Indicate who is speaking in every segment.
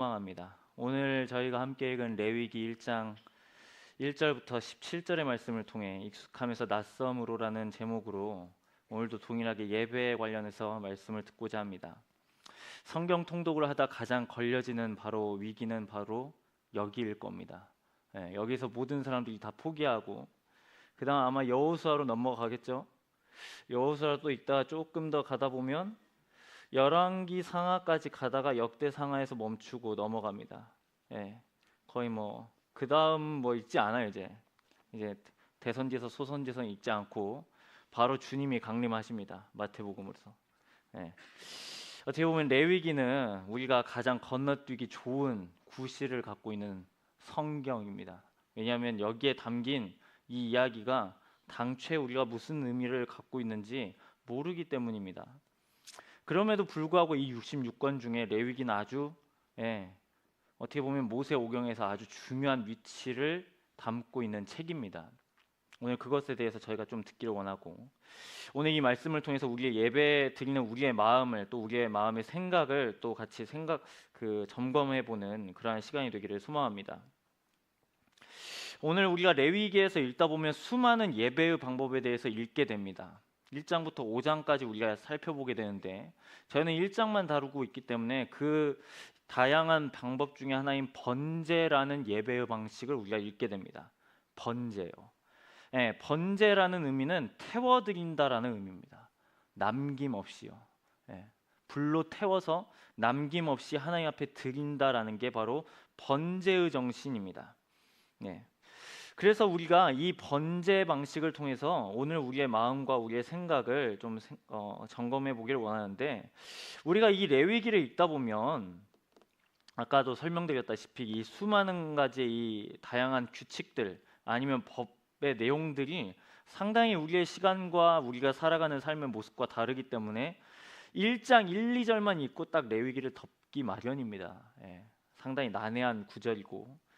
Speaker 1: 소망합니다. 오늘 저희가 함께 읽은 레위기 1장 1절부터 17절의 말씀을 통해 익숙하면서 낯섦으로라는 제목으로 오늘도 동일하게 예배에 관련해서 말씀을 듣고자 합니다. 성경 통독을 하다 가장 걸려지는 위기는 바로 여기일 겁니다. 여기서 모든 사람들이 다 포기하고 그 다음 아마 여호수아로 넘어가겠죠. 여호수아도 있다가 조금 더 가다 보면 열왕기 상하까지 가다가 역대 상하에서 멈추고 넘어갑니다. 거의 그 다음 있지 않아요. 이제 대선지서 소선지서는 있지 않고 바로 주님이 강림하십니다. 마태복음으로서. 어떻게 보면 레위기는 우리가 가장 건너뛰기 좋은 구실을 갖고 있는 성경입니다. 왜냐하면 여기에 담긴 이 이야기가 당최 우리가 무슨 의미를 갖고 있는지 모르기 때문입니다. 그럼에도 불구하고 이 66권 중에 레위기는 아주 어떻게 보면 모세오경에서 아주 중요한 위치를 담고 있는 책입니다. 오늘 그것에 대해서 저희가 좀 듣기를 원하고, 오늘 이 말씀을 통해서 우리의 예배 드리는 우리의 마음을, 또 우리의 마음의 생각을 또 같이 점검해보는 그러한 시간이 되기를 소망합니다. 오늘 우리가 레위기에서 읽다 보면 수많은 예배의 방법에 대해서 읽게 됩니다. 1장부터 5장까지 우리가 살펴보게 되는데, 저희는 1장만 다루고 있기 때문에 그 다양한 방법 중에 하나인 번제라는 예배의 방식을 우리가 읽게 됩니다. 번제요. 번제라는 의미는 태워드린다라는 의미입니다. 남김없이요. 불로 태워서 남김없이 하나님 앞에 드린다라는 게 바로 번제의 정신입니다. 그래서 우리가 이 번제 방식을 통해서 오늘 우리의 마음과 우리의 생각을 좀 점검해 보기를 원하는데, 우리가 이 레위기를 읽다 보면 아까도 설명드렸다시피 이 수많은 가지의 이 다양한 규칙들 아니면 법의 내용들이 상당히 우리의 시간과 우리가 살아가는 삶의 모습과 다르기 때문에 1장 1, 2절만 읽고 딱 레위기를 덮기 마련입니다. 상당히 난해한 구절이고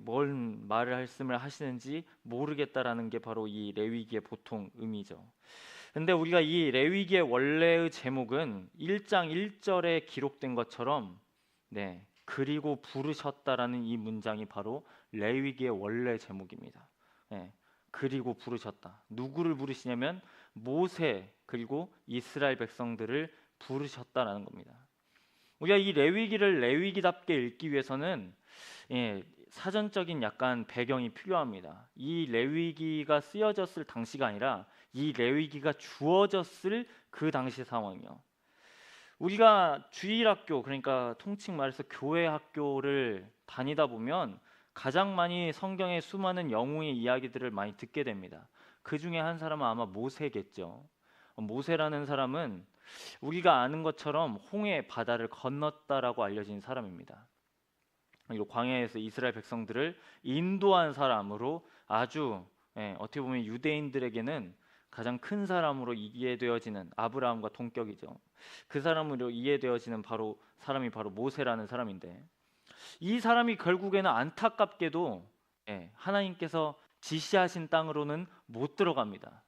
Speaker 1: 뭘 말씀을 하시는지 모르겠다라는 게 바로 이 레위기의 보통 의미죠. 근데 우리가 이 레위기의 원래의 제목은 1장 1절에 기록된 것처럼 그리고 부르셨다라는 이 문장이 바로 레위기의 원래 제목입니다. 그리고 부르셨다. 누구를 부르시냐면 모세 그리고 이스라엘 백성들을 부르셨다라는 겁니다. 우리가 이 레위기를 레위기답게 읽기 위해서는 사전적인 약간 배경이 필요합니다. 이 레위기가 쓰여졌을 당시가 아니라 이 레위기가 주어졌을 그 당시 상황이요. 우리가 주일학교, 그러니까 통칭 말해서 교회 학교를 다니다 보면 가장 많이 성경의 수많은 영웅의 이야기들을 많이 듣게 됩니다. 그 중에 한 사람은 아마 모세겠죠. 모세라는 사람은 우리가 아는 것처럼 홍해 바다를 건넜다라고 알려진 사람입니다. 그리고 광야에서 이스라엘 백성들을 인도한 사람으로 아주 어떻게 보면 유대인들에게는 가장 큰 사람으로 이해되어지는 아브라함과 동격이죠. 그 사람으로 이해되어지는 사람이 바로 모세라는 사람인데, 이 사람이 결국에는 안타깝게도 하나님께서 지시하신 땅으로는 못 들어갑니다.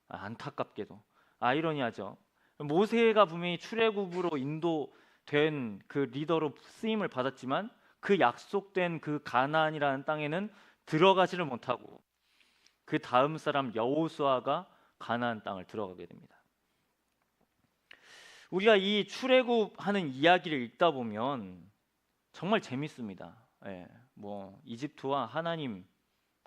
Speaker 1: 안타깝게도. 아이러니하죠. 모세가 분명히 출애굽으로 인도된 그 리더로 쓰임을 받았지만 그 약속된 그 가나안이라는 땅에는 들어가지를 못하고 그 다음 사람 여호수아가 가나안 땅을 들어가게 됩니다. 우리가 이 출애굽하는 이야기를 읽다 보면 정말 재밌습니다. 이집트와 하나님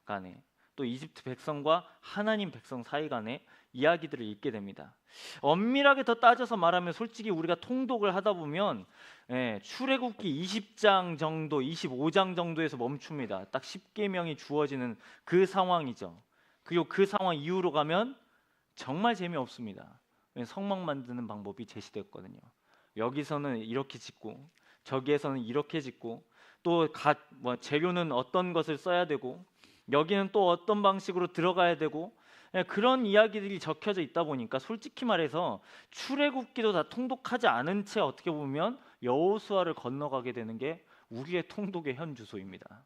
Speaker 1: 간에, 또 이집트 백성과 하나님 백성 사이 간에 이야기들을 읽게 됩니다. 엄밀하게 더 따져서 말하면 솔직히 우리가 통독을 하다 보면 출애굽기 20장 정도, 25장 정도에서 멈춥니다. 딱 10계명이 주어지는 그 상황이죠. 그리고 그 상황 이후로 가면 정말 재미없습니다. 성막 만드는 방법이 제시되었거든요. 여기서는 이렇게 짓고 저기에서는 이렇게 짓고, 또 재료는 어떤 것을 써야 되고 여기는 또 어떤 방식으로 들어가야 되고, 그런 이야기들이 적혀져 있다 보니까 솔직히 말해서 출애굽기도 다 통독하지 않은 채 어떻게 보면 여호수아를 건너가게 되는 게 우리의 통독의 현 주소입니다.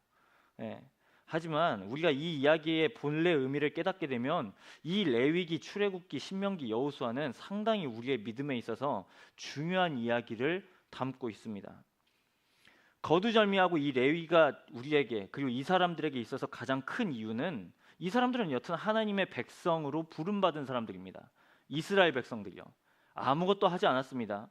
Speaker 1: 하지만 우리가 이 이야기의 본래 의미를 깨닫게 되면 이 레위기, 출애굽기, 신명기, 여호수아는 상당히 우리의 믿음에 있어서 중요한 이야기를 담고 있습니다. 거두절미하고 이 레위가 우리에게 그리고 이 사람들에게 있어서 가장 큰 이유는 이 사람들은 여튼 하나님의 백성으로 부름받은 사람들입니다. 이스라엘 백성들이요. 아무것도 하지 않았습니다.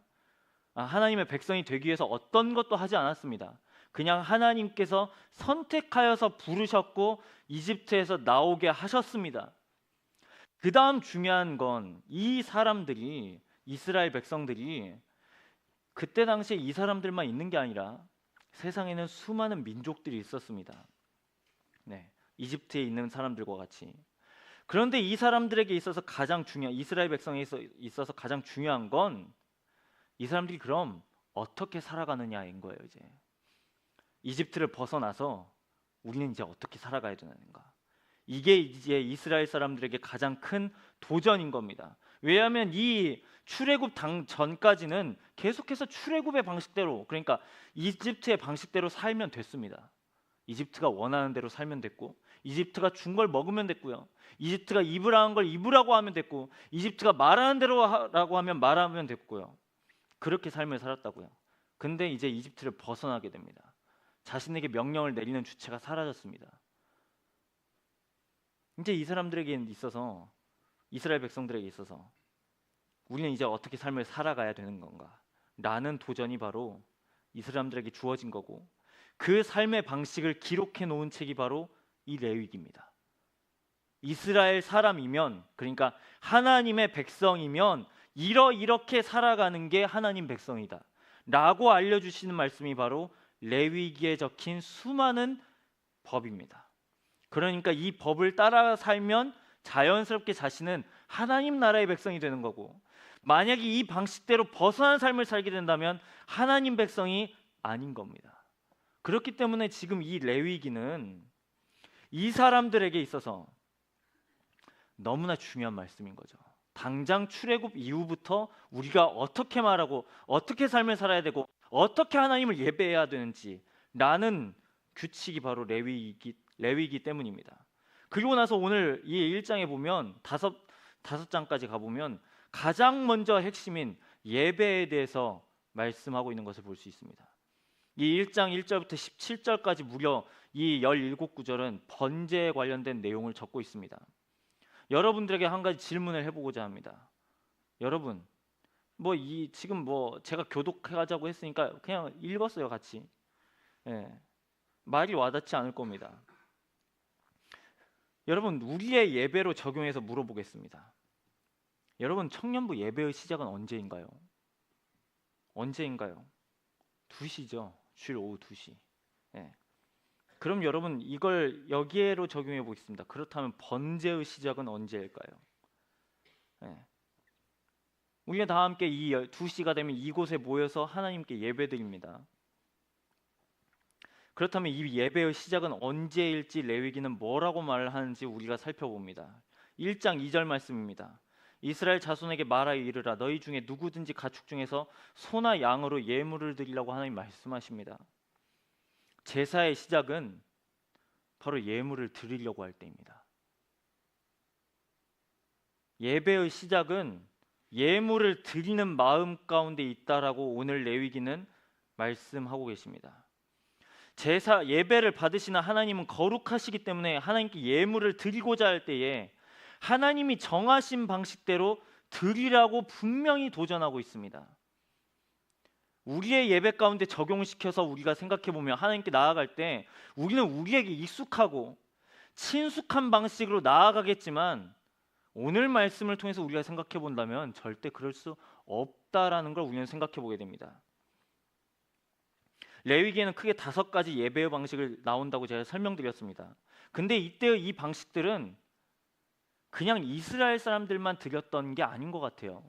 Speaker 1: 하나님의 백성이 되기 위해서 어떤 것도 하지 않았습니다. 그냥 하나님께서 선택하여서 부르셨고 이집트에서 나오게 하셨습니다. 그 다음 중요한 건 이 사람들이, 이스라엘 백성들이 그때 당시에 이 사람들만 있는 게 아니라 세상에는 수많은 민족들이 있었습니다. 네, 이집트에 있는 사람들과 같이. 그런데 이 사람들에게 있어서 가장 중요한, 이스라엘 백성에 있어서 가장 중요한 건 이 사람들이 그럼 어떻게 살아가느냐인 거예요. 이제 이집트를 벗어나서 우리는 이제 어떻게 살아가야 되는가. 이게 이제 이스라엘 사람들에게 가장 큰 도전인 겁니다. 왜냐하면 이 출애굽 전까지는 계속해서 출애굽의 방식대로, 그러니까 이집트의 방식대로 살면 됐습니다. 이집트가 원하는 대로 살면 됐고, 이집트가 준 걸 먹으면 됐고요. 이집트가 입으라는 걸 입으라고 하면 됐고, 이집트가 말하는 대로 하라고 하면 말하면 됐고요. 그렇게 삶을 살았다고요. 근데 이제 이집트를 벗어나게 됩니다. 자신에게 명령을 내리는 주체가 사라졌습니다. 이제 이 사람들에게 있어서, 이스라엘 백성들에게 있어서 우리는 이제 어떻게 삶을 살아가야 되는 건가 라는 도전이 바로 이 사람들에게 주어진 거고, 그 삶의 방식을 기록해 놓은 책이 바로 이 레위기입니다. 이스라엘 사람이면, 그러니까 하나님의 백성이면 이렇게 살아가는 게 하나님 백성이다 라고 알려주시는 말씀이 바로 레위기에 적힌 수많은 법입니다. 그러니까 이 법을 따라 살면 자연스럽게 자신은 하나님 나라의 백성이 되는 거고, 만약에 이 방식대로 벗어난 삶을 살게 된다면 하나님 백성이 아닌 겁니다. 그렇기 때문에 지금 이 레위기는 이 사람들에게 있어서 너무나 중요한 말씀인 거죠. 당장 출애굽 이후부터 우리가 어떻게 말하고 어떻게 삶을 살아야 되고 어떻게 하나님을 예배해야 되는지 라는 규칙이 바로 레위기 때문입니다. 그리고 나서 오늘 이 1장에 보면 다섯 장까지 가보면 가장 먼저 핵심인 예배에 대해서 말씀하고 있는 것을 볼 수 있습니다. 이 1장 1절부터 17절까지 무려 이 17구절은 번제에 관련된 내용을 적고 있습니다. 여러분들에게 한 가지 질문을 해보고자 합니다. 여러분, 지금 제가 교독하자고 했으니까 그냥 읽었어요, 같이. 예, 말이 와닿지 않을 겁니다. 여러분, 우리의 예배로 적용해서 물어보겠습니다. 여러분, 청년부 예배의 시작은 언제인가요? 언제인가요? 2시죠. 주일 오후 2시. 예. 그럼 여러분, 이걸 여기에로 적용해 보겠습니다. 그렇다면 번제의 시작은 언제일까요? 예. 우리가 다 함께 이 2시가 되면 이곳에 모여서 하나님께 예배드립니다. 그렇다면 이 예배의 시작은 언제일지 레위기는 뭐라고 말을 하는지 우리가 살펴봅니다. 1장 2절 말씀입니다. 이스라엘 자손에게 말하여 이르라, 너희 중에 누구든지 가축 중에서 소나 양으로 예물을 드리라고 하나님 말씀하십니다. 제사의 시작은 바로 예물을 드리려고 할 때입니다. 예배의 시작은 예물을 드리는 마음 가운데 있다라고 오늘 레위기는 말씀하고 계십니다. 제사 예배를 받으시는 하나님은 거룩하시기 때문에 하나님께 예물을 드리고자 할 때에 하나님이 정하신 방식대로 드리라고 분명히 도전하고 있습니다. 우리의 예배 가운데 적용시켜서 우리가 생각해보면 하나님께 나아갈 때 우리는 우리에게 익숙하고 친숙한 방식으로 나아가겠지만 오늘 말씀을 통해서 우리가 생각해 본다면 절대 그럴 수 없다라는 걸 우리는 생각해 보게 됩니다. 레위기에는 크게 5가지 예배의 방식을 나온다고 제가 설명드렸습니다. 근데 이때의 이 방식들은 그냥 이스라엘 사람들만 드렸던 게 아닌 것 같아요.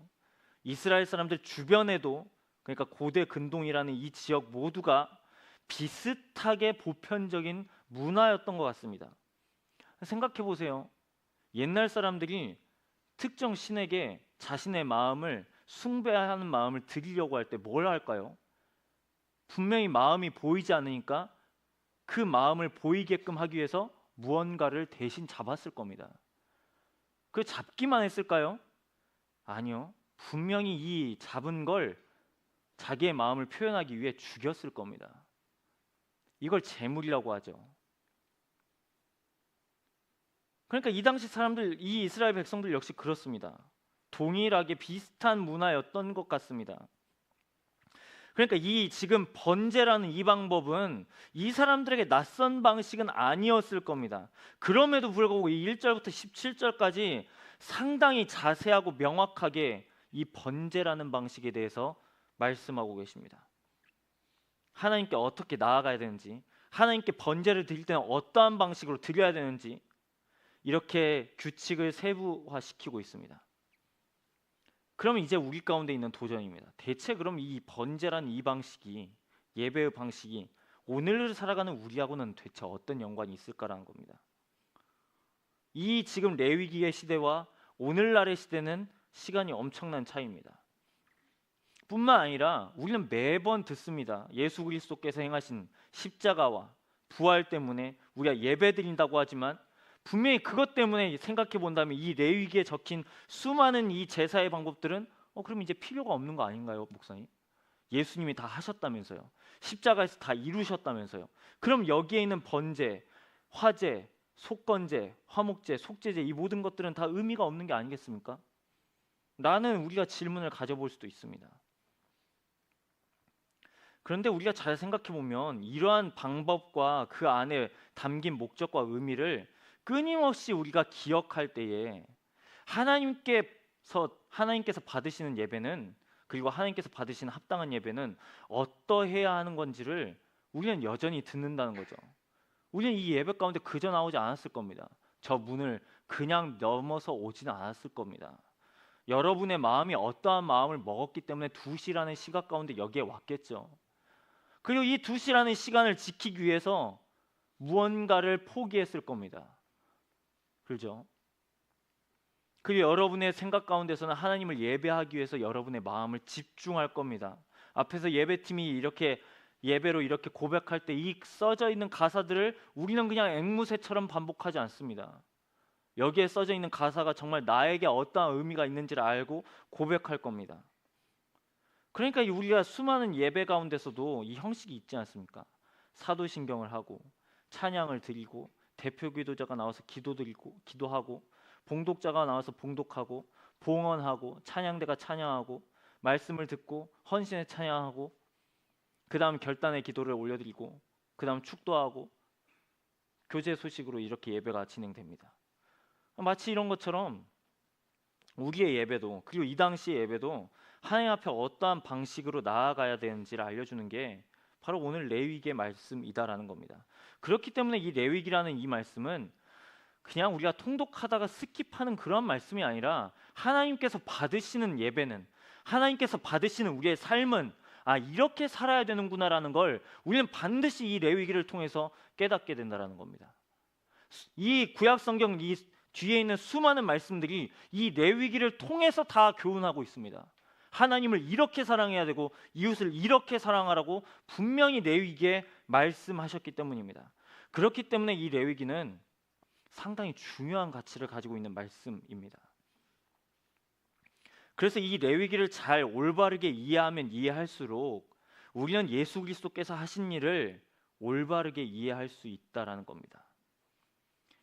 Speaker 1: 이스라엘 사람들 주변에도, 그러니까 고대 근동이라는 이 지역 모두가 비슷하게 보편적인 문화였던 것 같습니다. 생각해 보세요. 옛날 사람들이 특정 신에게 자신의 마음을 숭배하는 마음을 드리려고 할 때 뭘 할까요? 분명히 마음이 보이지 않으니까 그 마음을 보이게끔 하기 위해서 무언가를 대신 잡았을 겁니다. 그 잡기만 했을까요? 아니요. 분명히 이 잡은 걸 자기의 마음을 표현하기 위해 죽였을 겁니다. 이걸 제물이라고 하죠. 그러니까 이 당시 사람들, 이 이스라엘 백성들 역시 그렇습니다. 동일하게 비슷한 문화였던 것 같습니다. 그러니까 이 지금 번제라는 이 방법은 이 사람들에게 낯선 방식은 아니었을 겁니다. 그럼에도 불구하고 이 1절부터 17절까지 상당히 자세하고 명확하게 이 번제라는 방식에 대해서 말씀하고 계십니다. 하나님께 어떻게 나아가야 되는지, 하나님께 번제를 드릴 때는 어떠한 방식으로 드려야 되는지 이렇게 규칙을 세부화시키고 있습니다. 그러면 이제 우리 가운데 있는 도전입니다. 대체 그럼 이 번제라는 이 방식이, 예배의 방식이 오늘을 살아가는 우리하고는 대체 어떤 연관이 있을까라는 겁니다. 이 지금 레위기의 시대와 오늘날의 시대는 시간이 엄청난 차이입니다. 뿐만 아니라 우리는 매번 듣습니다. 예수 그리스도께서 행하신 십자가와 부활 때문에 우리가 예배드린다고 하지만 분명히 그것 때문에 생각해 본다면 이 레위기에 적힌 수많은 이 제사의 방법들은 그럼 이제 필요가 없는 거 아닌가요, 목사님? 예수님이 다 하셨다면서요. 십자가에서 다 이루셨다면서요. 그럼 여기에 있는 번제, 화제, 속건제, 화목제, 속제제 이 모든 것들은 다 의미가 없는 게 아니겠습니까? 라는 우리가 질문을 가져볼 수도 있습니다. 그런데 우리가 잘 생각해 보면 이러한 방법과 그 안에 담긴 목적과 의미를 끊임없이 우리가 기억할 때에 하나님께서 받으시는 예배는, 그리고 하나님께서 받으시는 합당한 예배는 어떠해야 하는 건지를 우리는 여전히 듣는다는 거죠. 우리는 이 예배 가운데 그저 나오지 않았을 겁니다. 저 문을 그냥 넘어서 오지는 않았을 겁니다. 여러분의 마음이 어떠한 마음을 먹었기 때문에 2시라는 시각 가운데 여기에 왔겠죠. 그리고 이 2시라는 시간을 지키기 위해서 무언가를 포기했을 겁니다. 그렇죠? 그리고 여러분의 생각 가운데서는 하나님을 예배하기 위해서 여러분의 마음을 집중할 겁니다. 앞에서 예배팀이 이렇게 예배로 이렇게 고백할 때 이 써져 있는 가사들을 우리는 그냥 앵무새처럼 반복하지 않습니다. 여기에 써져 있는 가사가 정말 나에게 어떠한 의미가 있는지를 알고 고백할 겁니다. 그러니까 우리가 수많은 예배 가운데서도 이 형식이 있지 않습니까? 사도신경을 하고 찬양을 드리고 대표 기도자가 나와서 기도하고 봉독자가 나와서 봉독하고 봉헌하고 찬양대가 찬양하고 말씀을 듣고 헌신에 찬양하고 그 다음 결단의 기도를 올려드리고 그 다음 축도하고 교제 소식으로 이렇게 예배가 진행됩니다. 마치 이런 것처럼 우리의 예배도, 그리고 이 당시의 예배도 하나님 앞에 어떠한 방식으로 나아가야 되는지를 알려주는 게 바로 오늘 레위기의 말씀이다라는 겁니다. 그렇기 때문에 이 레위기라는 이 말씀은 그냥 우리가 통독하다가 스킵하는 그런 말씀이 아니라 하나님께서 받으시는 예배는, 하나님께서 받으시는 우리의 삶은 이렇게 살아야 되는구나라는 걸 우리는 반드시 이 레위기를 통해서 깨닫게 된다라는 겁니다. 이 구약 성경 이 뒤에 있는 수많은 말씀들이 이 레위기를 통해서 다 교훈하고 있습니다. 하나님을 이렇게 사랑해야 되고 이웃을 이렇게 사랑하라고 분명히 레위기에 말씀하셨기 때문입니다. 그렇기 때문에 이 레위기는 상당히 중요한 가치를 가지고 있는 말씀입니다. 그래서 이 레위기를 잘 올바르게 이해하면 이해할수록 우리는 예수 그리스도께서 하신 일을 올바르게 이해할 수 있다라는 겁니다.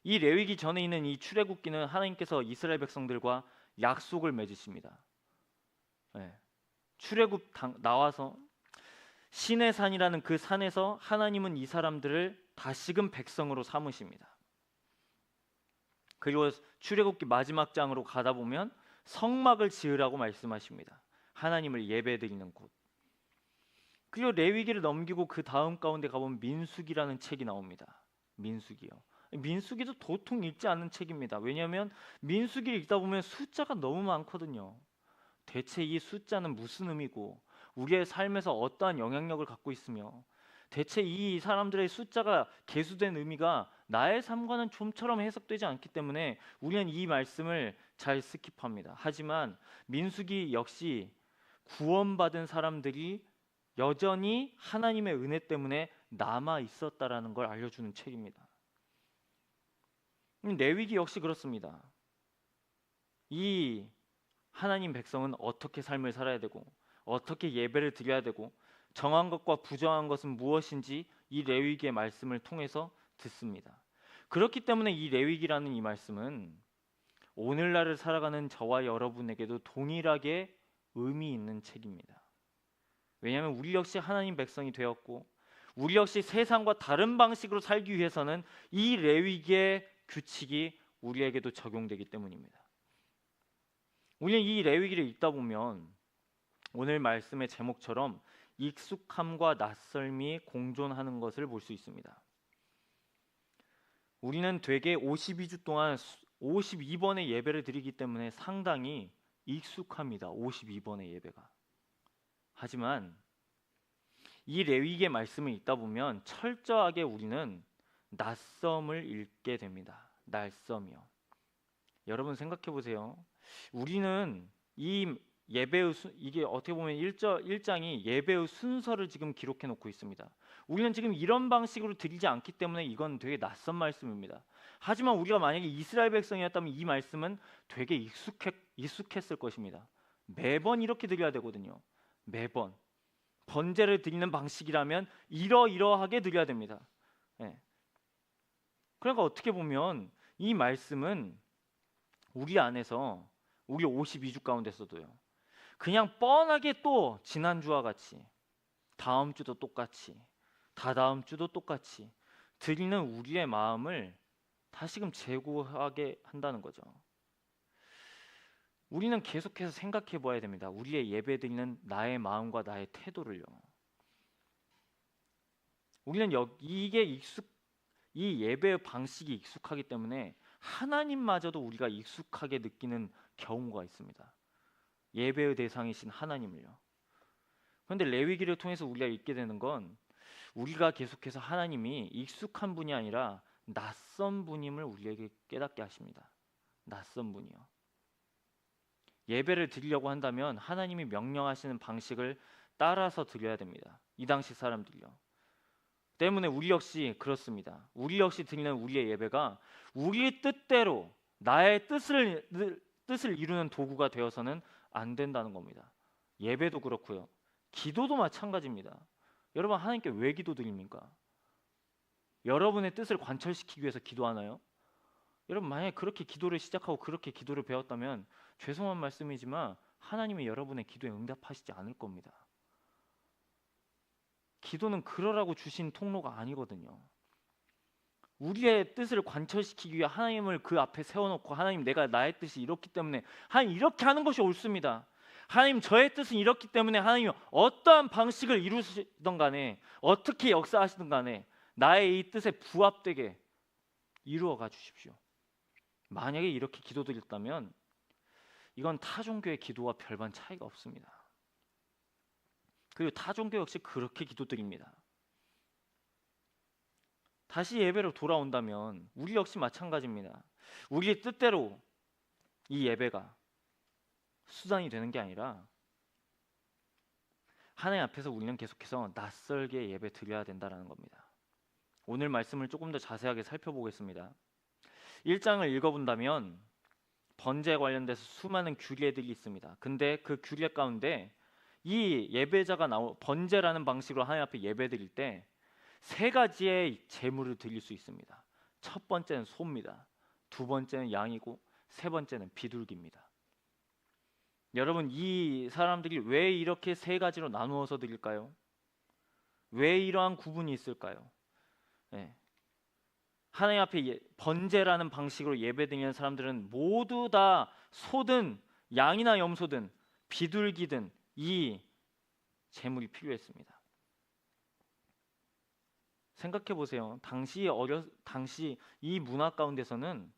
Speaker 1: 이 레위기 전에 있는 이 출애굽기는 하나님께서 이스라엘 백성들과 약속을 맺으십니다. 출애굽 나와서 시내산이라는 그 산에서 하나님은 이 사람들을 다시금 백성으로 삼으십니다. 그리고 출애굽기 마지막 장으로 가다 보면 성막을 지으라고 말씀하십니다. 하나님을 예배드리는 곳. 그리고 레위기를 넘기고 그 다음 가운데 가보면 민수기라는 책이 나옵니다. 민수기요. 민수기도 도통 읽지 않는 책입니다. 왜냐하면 민수기를 읽다 보면 숫자가 너무 많거든요. 대체 이 숫자는 무슨 의미고 우리의 삶에서 어떠한 영향력을 갖고 있으며 대체 이 사람들의 숫자가 계수된 의미가 나의 삶과는 좀처럼 해석되지 않기 때문에 우리는 이 말씀을 잘 스킵합니다. 하지만 민수기 역시 구원받은 사람들이 여전히 하나님의 은혜 때문에 남아 있었다라는 걸 알려주는 책입니다. 레위기 역시 그렇습니다. 이 하나님 백성은 어떻게 삶을 살아야 되고 어떻게 예배를 드려야 되고 정한 것과 부정한 것은 무엇인지 이 레위기의 말씀을 통해서 듣습니다. 그렇기 때문에 이 레위기라는 이 말씀은 오늘날을 살아가는 저와 여러분에게도 동일하게 의미 있는 책입니다. 왜냐하면 우리 역시 하나님 백성이 되었고 우리 역시 세상과 다른 방식으로 살기 위해서는 이 레위기의 규칙이 우리에게도 적용되기 때문입니다. 우리는 이 레위기를 읽다 보면 오늘 말씀의 제목처럼 익숙함과 낯설미 공존하는 것을 볼 수 있습니다. 우리는 되게 52주 동안 52번의 예배를 드리기 때문에 상당히 익숙합니다. 52번의 예배가. 하지만 이 레위기의 말씀을 읽다 보면 철저하게 우리는 낯섦을 읽게 됩니다. 낯섦이요. 여러분 생각해 보세요. 우리는 이 예배의 이게 어떻게 보면 1장이 예배의 순서를 지금 기록해 놓고 있습니다. 우리는 지금 이런 방식으로 드리지 않기 때문에 이건 되게 낯선 말씀입니다. 하지만 우리가 만약에 이스라엘 백성이었다면 이 말씀은 되게 익숙했을 것입니다. 매번 이렇게 드려야 되거든요. 매번 번제를 드리는 방식이라면 이러이러하게 드려야 됩니다. 네. 그러니까 어떻게 보면 이 말씀은 우리 안에서 우리 52주 가운데서도요. 그냥 뻔하게 또 지난주와 같이 다음 주도 똑같이 다다음 주도 똑같이 드리는 우리의 마음을 다시금 재고하게 한다는 거죠. 우리는 계속해서 생각해 봐야 됩니다. 우리의 예배 드리는 나의 마음과 나의 태도를요. 우리는 이 예배의 방식이 익숙하기 때문에 하나님마저도 우리가 익숙하게 느끼는 경우가 있습니다. 예배의 대상이신 하나님을요. 그런데 레위기를 통해서 우리가 읽게 되는 건 우리가 계속해서 하나님이 익숙한 분이 아니라 낯선 분임을 우리에게 깨닫게 하십니다. 낯선 분이요. 예배를 드리려고 한다면 하나님이 명령하시는 방식을 따라서 드려야 됩니다. 이 당시 사람들이요. 때문에 우리 역시 그렇습니다. 우리 역시 드리는 우리의 예배가 우리의 뜻대로 나의 뜻을 이루는 도구가 되어서는 안 된다는 겁니다. 예배도 그렇고요. 기도도 마찬가지입니다. 여러분 하나님께 왜 기도드립니까? 여러분의 뜻을 관철시키기 위해서 기도하나요? 여러분 만약에 그렇게 기도를 시작하고 그렇게 기도를 배웠다면 죄송한 말씀이지만 하나님이 여러분의 기도에 응답하시지 않을 겁니다. 기도는 그러라고 주신 통로가 아니거든요. 우리의 뜻을 관철시키기 위해 하나님을 그 앞에 세워놓고 하나님 내가 나의 뜻이 이렇기 때문에 하나님 이렇게 하는 것이 옳습니다. 하나님 저의 뜻은 이렇기 때문에 하나님 어떠한 방식을 이루시던 간에 어떻게 역사하시든 간에 나의 이 뜻에 부합되게 이루어가 주십시오. 만약에 이렇게 기도드렸다면 이건 타종교의 기도와 별반 차이가 없습니다. 그리고 타종교 역시 그렇게 기도드립니다. 다시 예배로 돌아온다면 우리 역시 마찬가지입니다. 우리의 뜻대로 이 예배가 수단이 되는 게 아니라 하나님 앞에서 우리는 계속해서 낯설게 예배 드려야 된다는 겁니다. 오늘 말씀을 조금 더 자세하게 살펴보겠습니다. 1장을 읽어본다면 번제에 관련돼서 수많은 규례들이 있습니다. 근데 그 규례 가운데 이 예배자가 번제라는 방식으로 하나님 앞에 예배 드릴 때 세 가지의 제물을 드릴 수 있습니다. 첫 번째는 소입니다. 두 번째는 양이고 세 번째는 비둘기입니다. 여러분 이 사람들이 왜 이렇게 세 가지로 나누어서 드릴까요? 왜 이러한 구분이 있을까요? 네. 하나님 앞에 번제라는 방식으로 예배드리는 사람들은 모두 다 소든 양이나 염소든 비둘기든 이 제물이 필요했습니다. 생각해 보세요. 당시 이 문화 가운데서는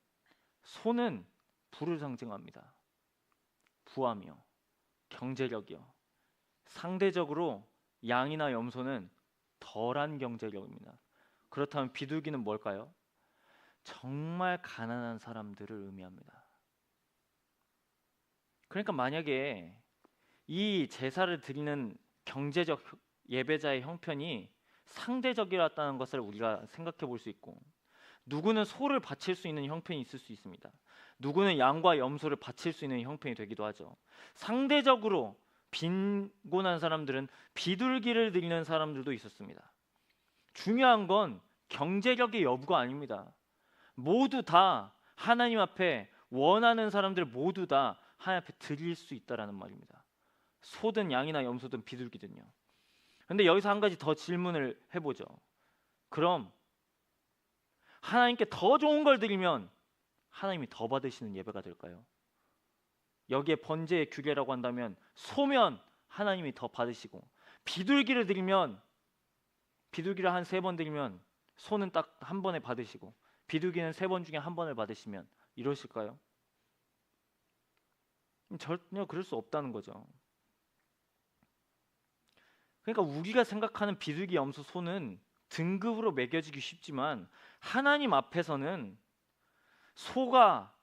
Speaker 1: 소는 부를 상징합니다. 부함이요, 경제력이요. 상대적으로 양이나 염소는 덜한 경제력입니다. 그렇다면 비둘기는 뭘까요? 정말 가난한 사람들을 의미합니다. 그러니까 만약에 이 제사를 드리는 경제적 예배자의 형편이 상대적이었다는 것을 우리가 생각해 볼 수 있고 누구는 소를 바칠 수 있는 형편이 있을 수 있습니다. 누구는 양과 염소를 바칠 수 있는 형편이 되기도 하죠. 상대적으로 빈곤한 사람들은 비둘기를 드리는 사람들도 있었습니다. 중요한 건 경제력의 여부가 아닙니다. 모두 다 하나님 앞에 원하는 사람들 모두 다 하나님 앞에 드릴 수 있다라는 말입니다. 소든 양이나 염소든 비둘기든요. 근데 여기서 한 가지 더 질문을 해보죠. 그럼 하나님께 더 좋은 걸 드리면 하나님이 더 받으시는 예배가 될까요? 여기에 번제의 규례라고 한다면 소면 하나님이 더 받으시고, 비둘기를 드리면, 비둘기를 한 3번 드리면 소는 딱 한 번에 받으시고 비둘기는 3번 중에 한 번을 받으시면 이러실까요? 전혀 그럴 수 없다는 거죠. 그러니까 우리가 생각하는 비둘기, 염소, 소는 등급으로 매겨지기 쉽지만 하나님 앞에서는 소가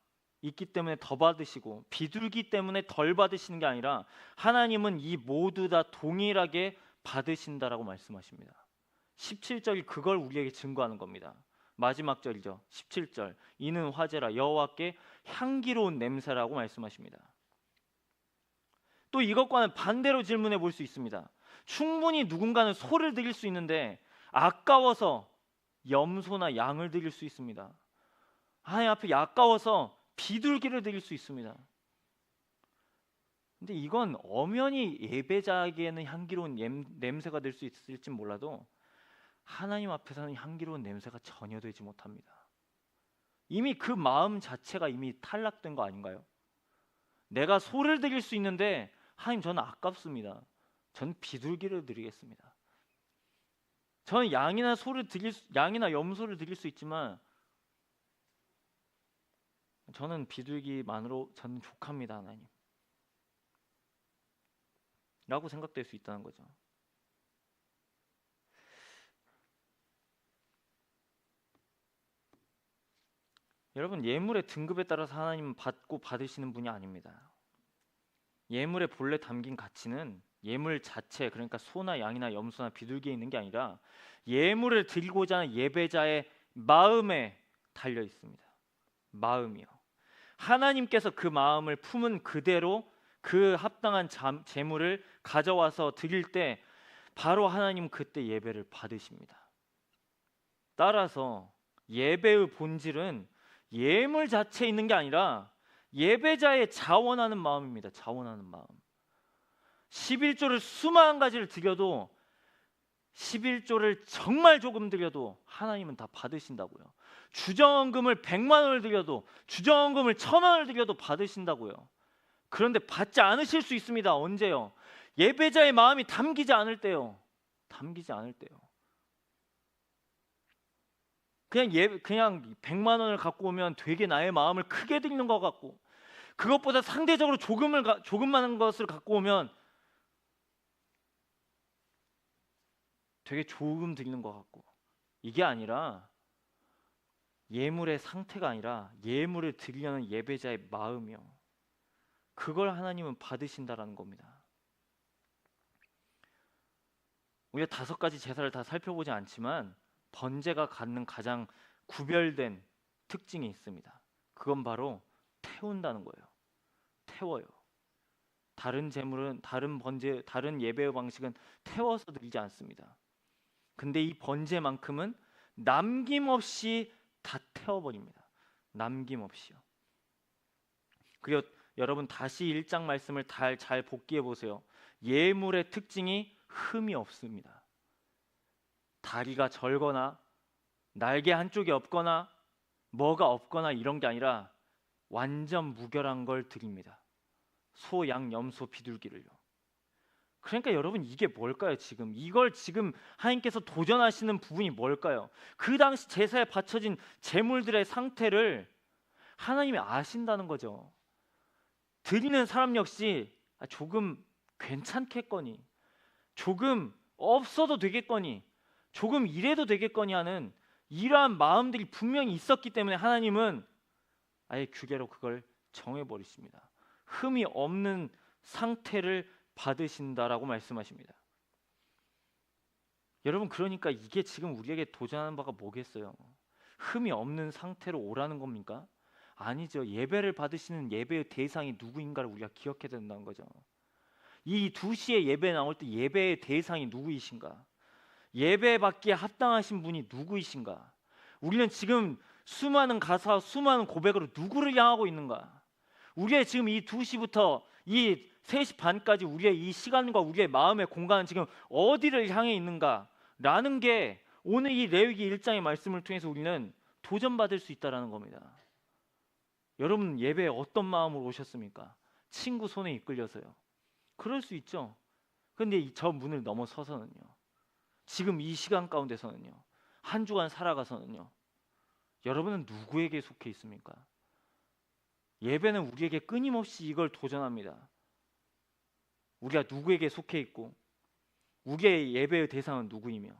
Speaker 1: 있기 때문에 더 받으시고 비둘기 때문에 덜 받으시는 게 아니라 하나님은 이 모두 다 동일하게 받으신다라고 말씀하십니다. 17절이 그걸 우리에게 증거하는 겁니다. 마지막 절이죠. 17절. 이는 화제라 여호와께 향기로운 냄새라고 말씀하십니다. 또 이것과는 반대로 질문해 볼 수 있습니다. 충분히 누군가는 소를 드릴 수 있는데 아까워서 염소나 양을 드릴 수 있습니다. 하나님 앞에 아까워서 비둘기를 드릴 수 있습니다. 근데 이건 엄연히 예배자에게는 향기로운 냄새가 될 수 있을지 몰라도 하나님 앞에서는 향기로운 냄새가 전혀 되지 못합니다. 이미 그 마음 자체가 이미 탈락된 거 아닌가요? 내가 소를 드릴 수 있는데 하나님 저는 아깝습니다. 전 비둘기를 드리겠습니다. 저는 양이나 염소를 드릴 수 있지만 저는 비둘기만으로 저는 족합니다, 하나님. 라고 생각될 수 있다는 거죠. 여러분, 예물의 등급에 따라서 하나님은 받고 받으시는 분이 아닙니다. 예물의 본래 담긴 가치는 예물 자체, 그러니까 소나 양이나 염소나 비둘기에 있는 게 아니라 예물을 드리고자 하는 예배자의 마음에 달려 있습니다. 마음이요. 하나님께서 그 마음을 품은 그대로 그 합당한 제물을 가져와서 드릴 때 바로 하나님은 그때 예배를 받으십니다. 따라서 예배의 본질은 예물 자체에 있는 게 아니라 예배자의 자원하는 마음입니다. 자원하는 마음. 11조를 수많은 가지를 드려도 11조를 정말 조금 드려도 하나님은 다 받으신다고요. 주정원금을 100만 원을 드려도, 주정원금을 1000원을 드려도 받으신다고요. 그런데 받지 않으실 수 있습니다. 언제요? 예배자의 마음이 담기지 않을 때요. 담기지 않을 때요. 그냥 100만 원을 갖고 오면 되게 나의 마음을 크게 드리는 것 같고, 그것보다 상대적으로 조금만 것을 갖고 오면 되게 조금 드리는 것 같고, 이게 아니라 예물의 상태가 아니라 예물을 드리려는 예배자의 마음이요. 그걸 하나님은 받으신다라는 겁니다. 우리가 5가지 제사를 다 살펴보지 않지만 번제가 갖는 가장 구별된 특징이 있습니다. 그건 바로 태운다는 거예요. 태워요. 다른 제물은, 다른 번제, 다른 예배의 방식은 태워서 드리지 않습니다. 근데 이 번제만큼은 남김없이 다 태워버립니다. 남김없이요. 그리고 여러분 다시 1장 말씀을 잘 복기해 보세요. 예물의 특징이 흠이 없습니다. 다리가 절거나 날개 한쪽이 없거나 뭐가 없거나 이런 게 아니라 완전 무결한 걸 드립니다. 소, 양, 염소, 비둘기를요. 그러니까 여러분 이게 뭘까요? 이걸 지금 하나님께서 도전하시는 부분이 뭘까요? 그 당시 제사에 바쳐진 제물들의 상태를 하나님이 아신다는 거죠. 드리는 사람 역시 조금 괜찮겠거니, 조금 없어도 되겠거니, 조금 이래도 되겠거니 하는 이러한 마음들이 분명히 있었기 때문에 하나님은 아예 규례로 그걸 정해버리십니다. 흠이 없는 상태를 받으신다라고 말씀하십니다. 여러분, 그러니까 이게 지금 우리에게 도전하는 바가 뭐겠어요? 흠이 없는 상태로 오라는 겁니까? 아니죠. 예배를 받으시는 예배의 대상이 누구인가를 우리가 기억해야 된다는 거죠. 이 2시에 예배 나올 때 예배의 대상이 누구이신가? 예배받기에 합당하신 분이 누구이신가? 우리는 지금 수많은 가사와 수많은 고백으로 누구를 향하고 있는가? 우리의 지금 이 2시부터 이 3시 반까지 우리의 이 시간과 우리의 마음의 공간은 지금 어디를 향해 있는가? 라는 게 오늘 이 레위기 1장의 말씀을 통해서 우리는 도전받을 수 있다는 겁니다. 여러분 예배에 어떤 마음으로 오셨습니까? 친구 손에 이끌려서요. 그럴 수 있죠. 그런데 저 문을 넘어서서는요, 지금 이 시간 가운데서는요, 한 주간 살아가서는요, 여러분은 누구에게 속해 있습니까? 예배는 우리에게 끊임없이 이걸 도전합니다. 우리가 누구에게 속해 있고 우리의 예배의 대상은 누구이며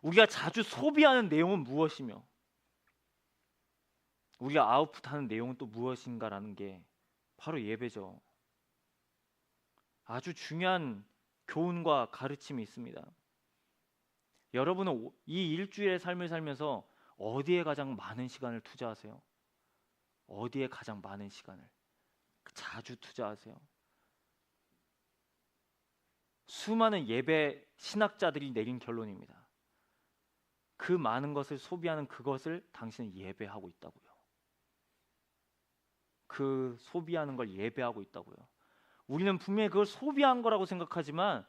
Speaker 1: 우리가 자주 소비하는 내용은 무엇이며 우리가 아웃풋하는 내용은 또 무엇인가라는 게 바로 예배죠. 아주 중요한 교훈과 가르침이 있습니다. 여러분은 이 일주일의 삶을 살면서 어디에 가장 많은 시간을 투자하세요? 어디에 가장 많은 시간을 자주 투자하세요? 수많은 예배 신학자들이 내린 결론입니다. 그 많은 것을 소비하는 그것을 당신은 예배하고 있다고요. 그 소비하는 걸 예배하고 있다고요. 우리는 분명히 그걸 소비한 거라고 생각하지만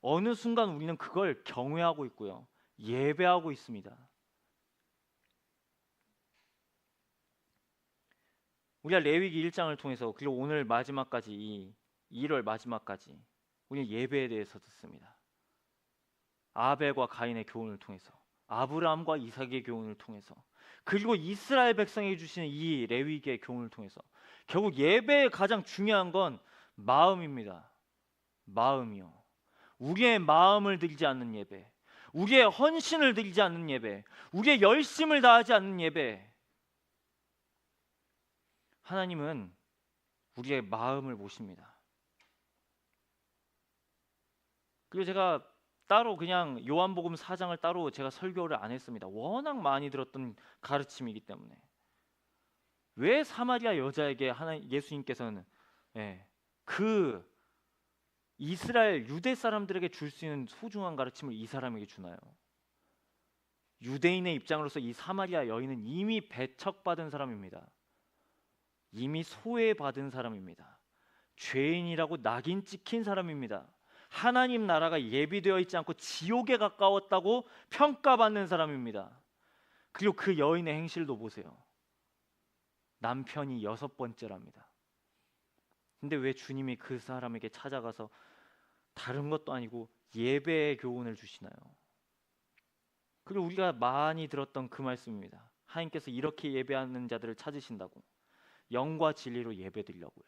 Speaker 1: 어느 순간 우리는 그걸 경외하고 있고요, 예배하고 있습니다. 우리가 레위기 1장을 통해서 그리고 오늘 마지막까지 이 1월 마지막까지 우리는 예배에 대해서 듣습니다. 아벨과 가인의 교훈을 통해서, 아브라함과 이삭의 교훈을 통해서, 그리고 이스라엘 백성에게 주시는 이 레위기의 교훈을 통해서 결국 예배의 가장 중요한 건 마음입니다. 마음이요. 우리의 마음을 드리지 않는 예배, 우리의 헌신을 드리지 않는 예배, 우리의 열심을 다하지 않는 예배, 하나님은 우리의 마음을 보십니다. 그리고 제가 따로 그냥 요한복음 4장을 따로 제가 설교를 안 했습니다. 워낙 많이 들었던 가르침이기 때문에. 왜 사마리아 여자에게 예수님께서는 그 이스라엘 유대 사람들에게 줄 수 있는 소중한 가르침을 이 사람에게 주나요? 유대인의 입장으로서 이 사마리아 여인은 이미 배척받은 사람입니다. 이미 소외받은 사람입니다. 죄인이라고 낙인 찍힌 사람입니다. 하나님 나라가 예비되어 있지 않고 지옥에 가까웠다고 평가받는 사람입니다. 그리고 그 여인의 행실도 보세요. 남편이 6번째랍니다. 근데 왜 주님이 그 사람에게 찾아가서 다른 것도 아니고 예배의 교훈을 주시나요? 그리고 우리가 많이 들었던 그 말씀입니다. 하나님께서 이렇게 예배하는 자들을 찾으신다고, 영과 진리로 예배드리려고요.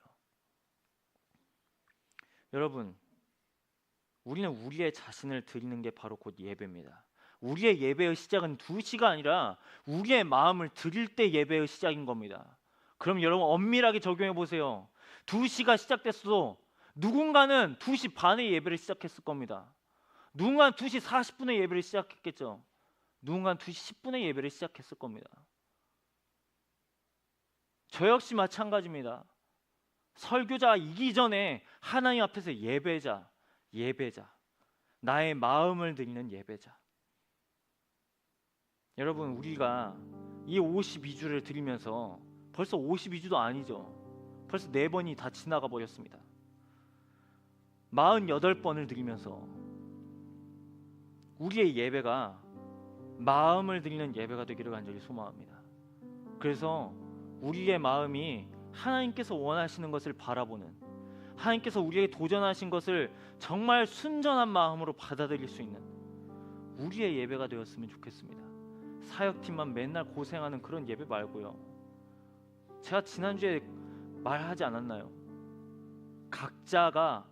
Speaker 1: 여러분, 우리는 우리의 자신을 드리는 게 바로 곧 예배입니다. 우리의 예배의 시작은 2시가 아니라 우리의 마음을 드릴 때 예배의 시작인 겁니다. 그럼 여러분 엄밀하게 적용해 보세요. 2시가 시작됐어도 누군가는 2시 반에 예배를 시작했을 겁니다. 누군가는 2시 40분에 예배를 시작했겠죠. 누군가는 2시 10분에 예배를 시작했을 겁니다. 저 역시 마찬가지입니다. 설교자이기 전에 하나님 앞에서 예배자, 나의 마음을 드리는 예배자. 여러분, 우리가 이 52주를 드리면서 벌써 52주도 아니죠. 벌써 4번이 다 지나가 버렸습니다. 48번을 드리면서 우리의 예배가 마음을 드리는 예배가 되기를 간절히 소망합니다. 그래서 우리의 마음이 하나님께서 원하시는 것을 바라보는, 하나님께서 우리에게 도전하신 것을 정말 순전한 마음으로 받아들일 수 있는 우리의 예배가 되었으면 좋겠습니다. 사역팀만 맨날 고생하는 그런 예배 말고요. 제가 지난주에 말하지 않았나요? 각자가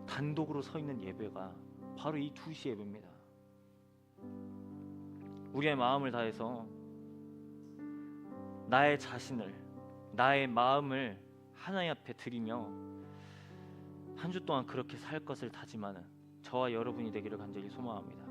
Speaker 1: 단독으로 서 있는 예배가 바로 이 2시 예배입니다. 우리의 마음을 다해서 나의 자신을, 나의 마음을 하나님 앞에 드리며 한 주 동안 그렇게 살 것을 다짐하는 저와 여러분이 되기를 간절히 소망합니다.